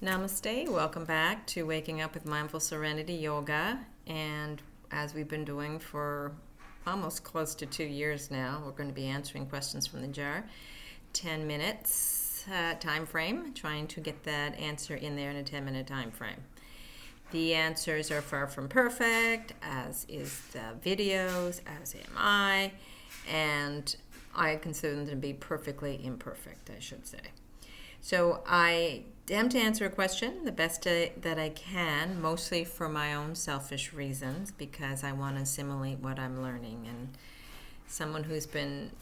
Namaste. Welcome back to Waking Up with Mindful Serenity Yoga. And as we've been doing for almost close to 2 years now, we're going to be answering questions from the jar. 10 minutes time frame, trying to get that answer in there in a 10-minute time frame. The answers are far from perfect, as is the videos, as am I, and I consider them to be perfectly imperfect, I should say. So I am to answer a question the best that I can, mostly for my own selfish reasons, because I want to assimilate what I'm learning. And someone who's been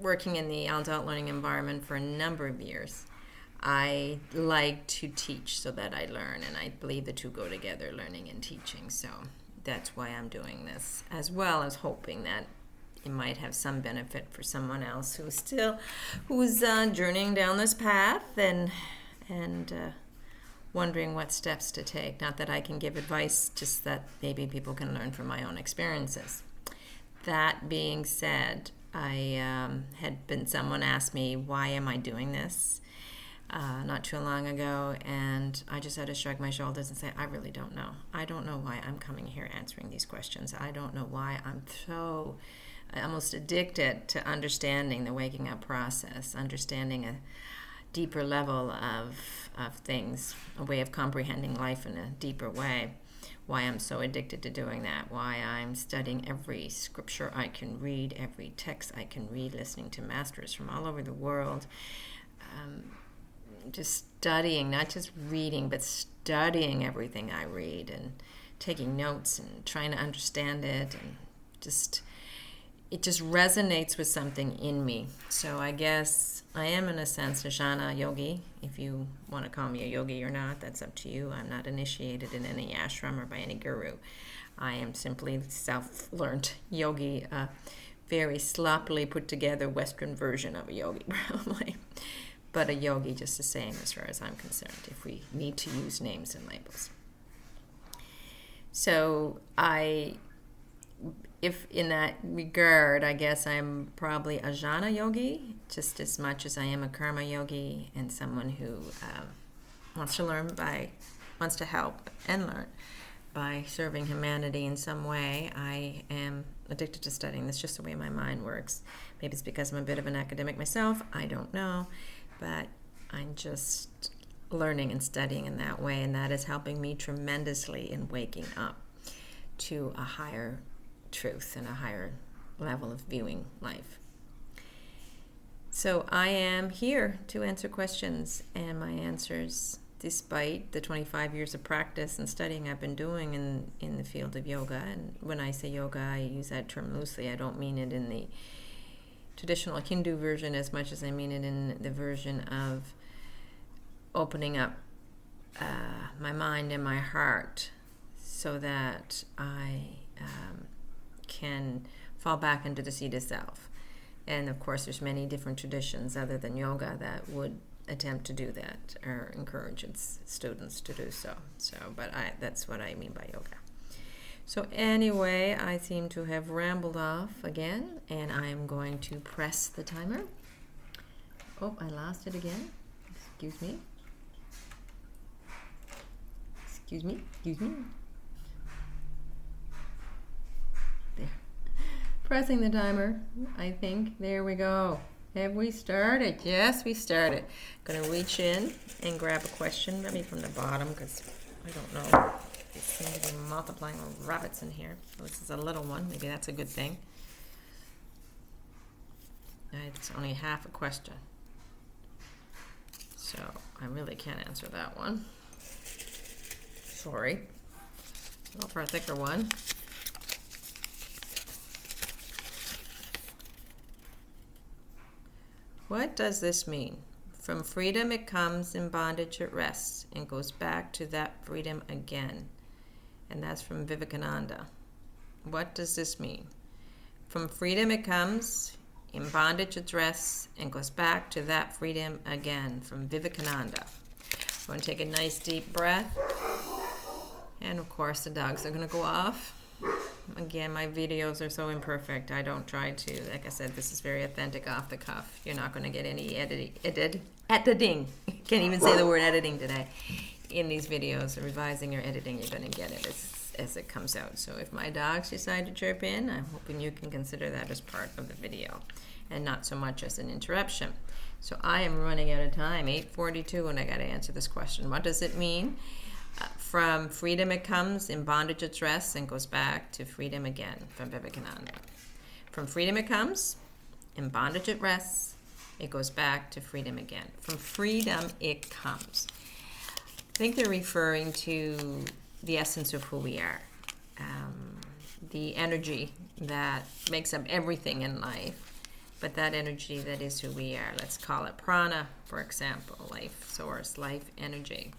working in the adult learning environment for a number of years, I like to teach so that I learn, and I believe the two go together, learning and teaching. So that's why I'm doing this, as well as hoping that it might have some benefit for someone else who's journeying down this path and wondering what steps to take. Not that I can give advice, just that maybe people can learn from my own experiences. That being said, someone asked me, why am I doing this? Not too long ago, and I just had to shrug my shoulders and say, I really don't know. I don't know why I'm coming here answering these questions. I don't know why I'm so almost addicted to understanding the waking up process, understanding a deeper level of things, a way of comprehending life in a deeper way, why I'm so addicted to doing that, why I'm studying every scripture I can read, every text I can read, listening to masters from all over the world, just studying, not just reading, but studying everything I read and taking notes and trying to understand it, and it just resonates with something in me. So I guess I am, in a sense, a jhana yogi. If you want to call me a yogi or not, that's up to you. I'm not initiated in any ashram or by any guru. I am simply self-learned yogi, a very sloppily put together Western version of a yogi, probably. But a yogi just the same as far as I'm concerned, if we need to use names and labels. So if in that regard, I guess I'm probably a jhana yogi, just as much as I am a karma yogi, and someone who wants to help and learn by serving humanity in some way. I am addicted to studying. That's just the way my mind works. Maybe it's because I'm a bit of an academic myself. I don't know. But I'm just learning and studying in that way, and that is helping me tremendously in waking up to a higher truth and a higher level of viewing life. So I am here to answer questions, and my answers, despite the 25 years of practice and studying I've been doing in the field of yoga, and when I say yoga, I use that term loosely. I don't mean it in the traditional Hindu version as much as I mean it in the version of opening up my mind and my heart so that I can fall back into the seat of self. And of course, there's many different traditions other than yoga that would attempt to do that or encourage its students to do so. But that's what I mean by yoga. So anyway, I seem to have rambled off again, and I'm going to press the timer. Oh, I lost it again. Excuse me. There. Pressing the timer, I think. There we go. Have we started? Yes, we started. Going to reach in and grab a question, maybe from the bottom, because I don't know. They seem to be multiplying rabbits in here. So this is a little one. Maybe that's a good thing. It's only half a question. So I really can't answer that one. Sorry. Go for a thicker one. What does this mean? From freedom it comes, in bondage it rests, and goes back to that freedom again. And that's from Vivekananda. What does this mean? From freedom it comes, in bondage it rests, and goes back to that freedom again. From Vivekananda. I'm going to take a nice deep breath. And of course the dogs are going to go off. Again, my videos are so imperfect. I don't try to, like I said, this is very authentic, off the cuff. You're not going to get any editing can't even say the word editing today. In these videos, revising or editing, you're going to get it as it comes out. So if my dogs decide to chirp in, I'm hoping you can consider that as part of the video and not so much as an interruption. So I am running out of time, 8:42, and I got to answer this question. What does it mean? From freedom it comes, in bondage it rests, and goes back to freedom again, from Vivekananda. From freedom it comes, in bondage it rests, it goes back to freedom again. From freedom it comes. I think they're referring to the essence of who we are, the energy that makes up everything in life, but that energy that is who we are. Let's call it prana, for example, life source, life energy.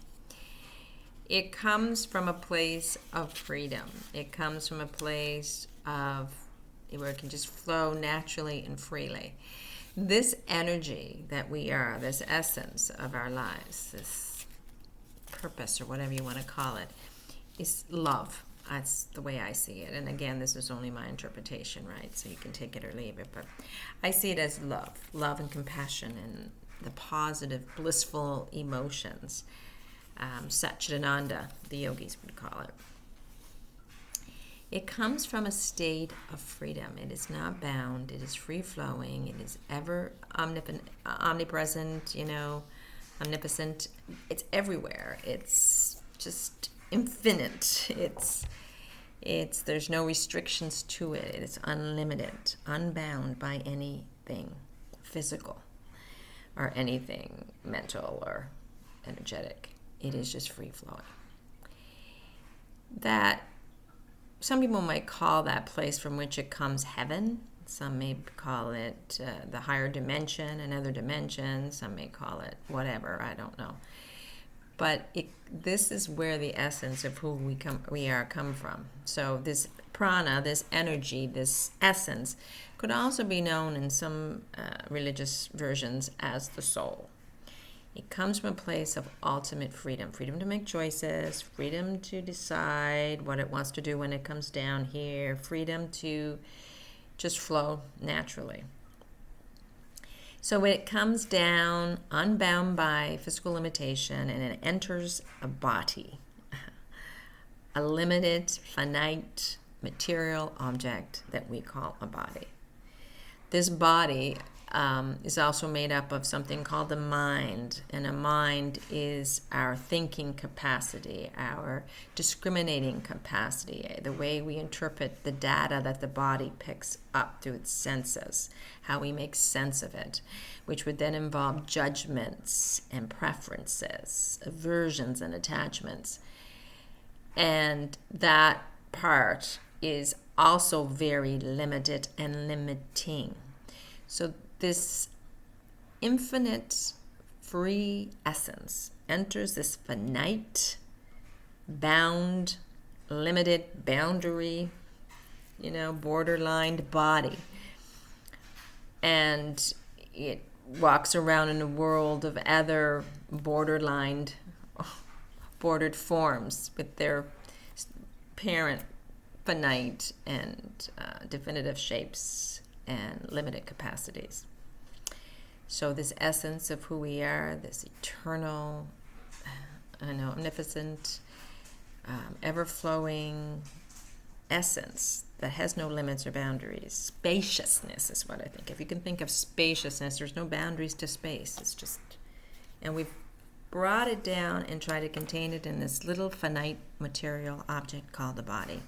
It comes from a place of freedom. It comes from a place of where it can just flow naturally and freely. This energy that we are, this essence of our lives, this purpose or whatever you want to call it, is love. That's the way I see it. And again, this is only my interpretation, right? So you can take it or leave it. But I see it as love and compassion and the positive, blissful emotions. Satchidananda, the yogis would call it. It comes from a state of freedom. It is not bound. It is free-flowing. It is ever omnipresent, omnipotent. It's everywhere. It's just infinite. There's no restrictions to it. It's unlimited, unbound by anything physical or anything mental or energetic. It is just free-flowing. That some people might call that place from which it comes heaven. Some may call it the higher dimension, another dimension. Some may call it whatever, I don't know. But this is where the essence of who we are come from. So this prana, this energy, this essence, could also be known in some religious versions as the soul. It comes from a place of ultimate freedom. Freedom to make choices, freedom to decide what it wants to do when it comes down here, freedom to just flow naturally. So when it comes down, unbound by physical limitation, and it enters a body, a limited, finite, material object that we call a body. This body is also made up of something called the mind, and a mind is our thinking capacity, our discriminating capacity, the way we interpret the data that the body picks up through its senses, how we make sense of it, which would then involve judgments and preferences, aversions and attachments. And that part is also very limited and limiting. So this infinite free essence enters this finite, bound, limited, boundary, borderline body. And it walks around in a world of other bordered forms with their parent finite and definitive shapes and limited capacities. So this essence of who we are, this eternal, omnipotent, ever-flowing essence that has no limits or boundaries. Spaciousness is what I think. If you can think of spaciousness, there's no boundaries to space. It's just, and we've brought it down and tried to contain it in this little finite material object called the body,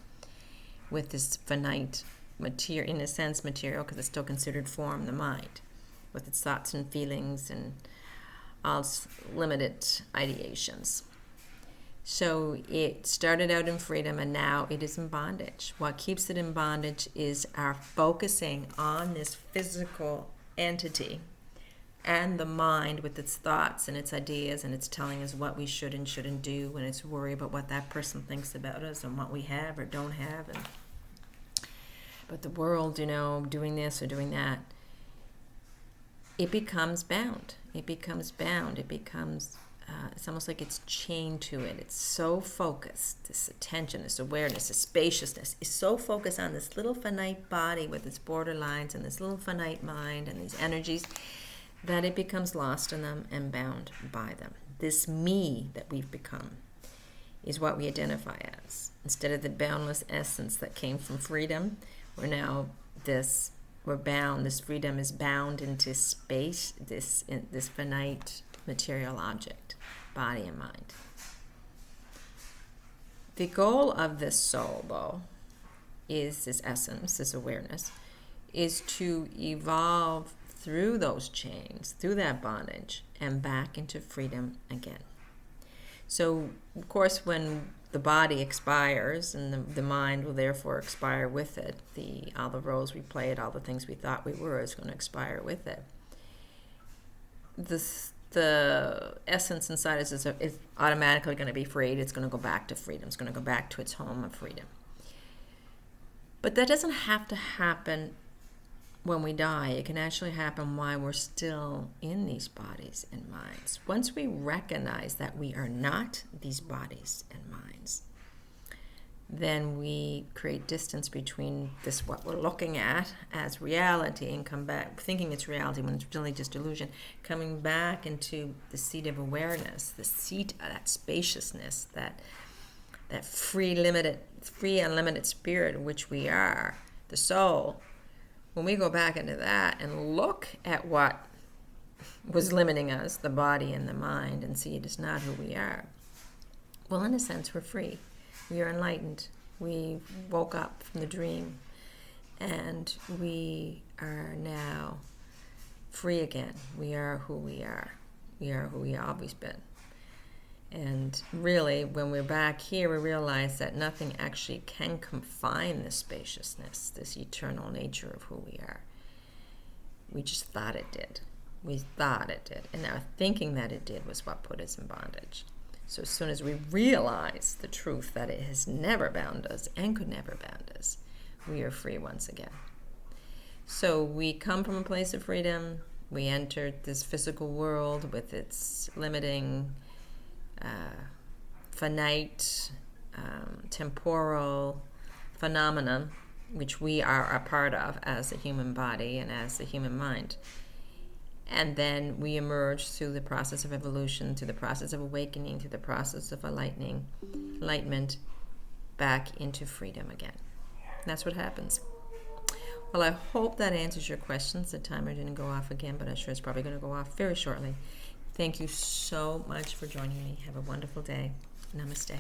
with this finite material, in a sense material, because it's still considered form, the mind, with its thoughts and feelings and all its limited ideations. So it started out in freedom, and now it is in bondage. What keeps it in bondage is our focusing on this physical entity and the mind with its thoughts and its ideas, and it's telling us what we should and shouldn't do, and it's worried about what that person thinks about us and what we have or don't have. But the world, doing this or doing that, it becomes bound. It's almost like it's chained to it. It's so focused. This attention, this awareness, this spaciousness is so focused on this little finite body with its borderlines and this little finite mind and these energies that it becomes lost in them and bound by them. This me that we've become is what we identify as. Instead of the boundless essence that came from freedom, we're bound. This freedom is bound into space, this finite material object, body and mind. The goal of this soul, though, is this essence, this awareness, is to evolve through those chains, through that bondage, and back into freedom again. So, of course, when the body expires, and the mind will therefore expire with it, all the roles we played, all the things we thought we were, is going to expire with it. The essence inside us is automatically going to be freed. It's going to go back to freedom. It's going to go back to its home of freedom. But that doesn't have to happen when we die. It can actually happen while we're still in these bodies and minds. Once we recognize that we are not these bodies and minds, then we create distance between this, what we're looking at as reality, and come back thinking it's reality when it's really just illusion, coming back into the seat of awareness, the seat of that spaciousness, that free, unlimited spirit which we are, the soul. When we go back into that and look at what was limiting us, the body and the mind, and see it is not who we are, well, in a sense, we're free. We are enlightened. We woke up from the dream, and we are now free again. We are who we are. We are who we always been. And really, when we're back here, we realize that nothing actually can confine this spaciousness, this eternal nature of who we are. We just thought it did. We thought it did. And our thinking that it did was what put us in bondage. So as soon as we realize the truth that it has never bound us and could never bound us, we are free once again. So we come from a place of freedom. We entered this physical world with its limiting finite, temporal phenomenon, which we are a part of as a human body and as a human mind. And then we emerge through the process of evolution, through the process of awakening, through the process of enlightenment, back into freedom again. That's what happens. Well, I hope that answers your questions. The timer didn't go off again, but I'm sure it's probably going to go off very shortly. Thank you so much for joining me. Have a wonderful day. Namaste.